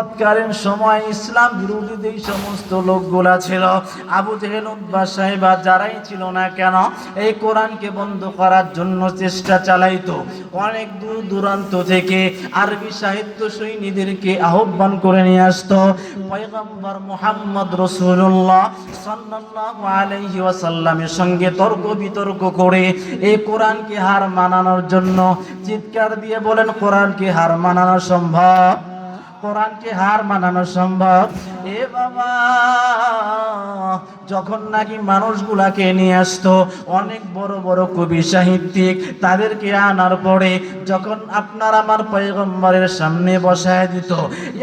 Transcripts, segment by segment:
তৎকালীন সময় ইসলাম বিরোধী যেই সমস্ত লোকগুলা ছিল, আবু জেহেল, উতবা, সাইবা যারাই ছিল না কেন, এই কোরআনকে বন্ধ করার জন্য চেষ্টা চালাইতো। অনেক দূর দূরান্ত থেকে আরবি সাহিত্য সৈনিকদেরকে আহ্বান করে নিয়ে আসতো। পয়গম্বর মুহাম্মদ রাসূলুল্লাহ সাল্লাল্লাহু আলাইহি ওয়াসাল্লামের সঙ্গে তর্ক বিতর্ক করে এই কোরআনকে হার মানানোর জন্য চিৎকার দিয়ে বলেন, কোরআনকে হার মানানো সম্ভব? কোরআনকে হার মানানো সম্ভব? এ বাবা, যখন নাকি মানুষগুলাকে নিয়ে আসতো অনেক বড় বড় কবি সাহিত্যিক, তাদেরকে আনার পরে যখন আপনার আমার পয়গম্বরের সামনে বসায় দিত,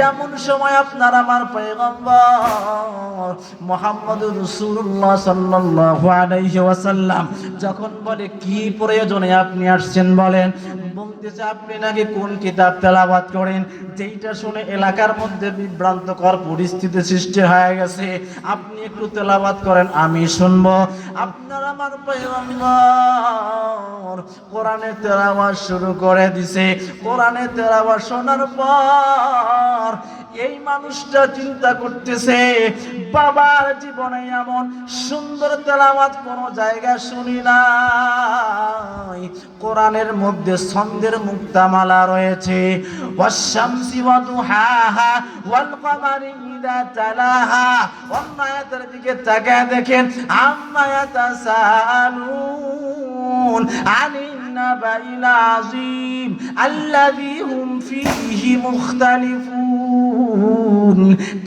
এমন সময় আপনার আমার পয়গম্বর মুহাম্মদুর রাসূলুল্লাহ সাল্লাল্লাহু আলাইহি ওয়াসাল্লাম যখন বলে, কি প্রয়োজনে আপনি আসছেন বলেন? বলতেছে, আপনি নাকি কোন কিতাব তেলাওয়াত করেন, যেইটা শুনে এলাকার মধ্যে বিভ্রান্তকর পরিস্থিতি সৃষ্টি হয়ে গেছে, আপনি একটু তেলাওয়াত করেন, আমি শুনবো। আপনার আমার পয়গম্বর কোরআনের তেলাওয়াত শুরু করে দিছে। কোরআনের তেলাওয়াত শোনার পর এই মানুষটা চিন্তা করতেছে, বাবার জীবনে এমন সুন্দর তেলাওয়াত কোন জায়গায় শুনি নাই। কোরআনের মধ্যে ছন্দের মুক্তামালা রয়েছে, ওয়াশ-শামসি ওয়া দুহাহা ওয়াল কমারি ইযা তালাহা। অন্য আয়াতের দিকে তাকায় দেখেন, আম্মা ইয়াতাসাআলুন আনিন নাবাইল আযীম আল্লাযী হুম ফীহি মুখতালিফুন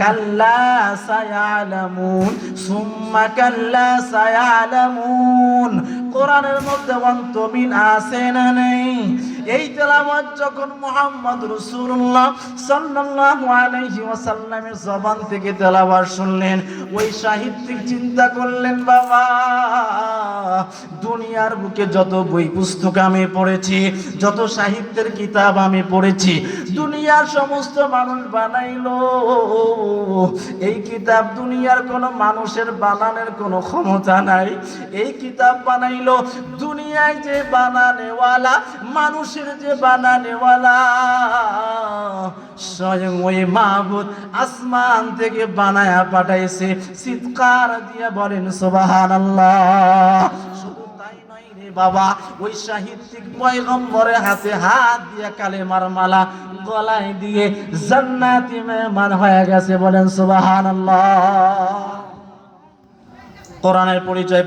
কাল্লা সায়ালামুন সুম্মা কাল্লা সায়ালামুন। কোরআনের মধ্যে অন্তমিন আছে না নেই? এই তেলাওয়াত যখন মুহাম্মদ রাসূলুল্লাহ সাল্লাল্লাহু আলাইহি ওয়াসাল্লামের জবান থেকে তেলাওয়াত শুনলেন, ওই সাহিত্যিক চিন্তা করলেন, বাবা, দুনিয়ার বুকে যত বই পুস্তক আমি পড়েছি, যত সাহিত্যের কিতাব আমি পড়েছি, দুনিয়ার সমস্ত মানুষ বানাইলো, এই কিতাব দুনিয়ার কোন মানুষের বানানোর কোনো ক্ষমতা নাই। এই কিতাব বানাইলো দুনিয়ায় যে বানানেওয়ালা, মানুষের যে বানানেওয়ালা, স্বয়ং ওই মাহবুদ আসমান থেকে বানায়া পাঠাইছে। চিৎকার দিয়ে বলেন সুবহানাল্লাহ। শুধু তাই নয় রে বাবা, ওই সাহিত্যিক পয়গম্বরের হাতে হাত দিয়ে কালেমার মালা গলায় দিয়ে জান্নাতি মেহমান হয়ে গেছে। বলেন সুবহানাল্লাহ। কোরআনের পরিচয়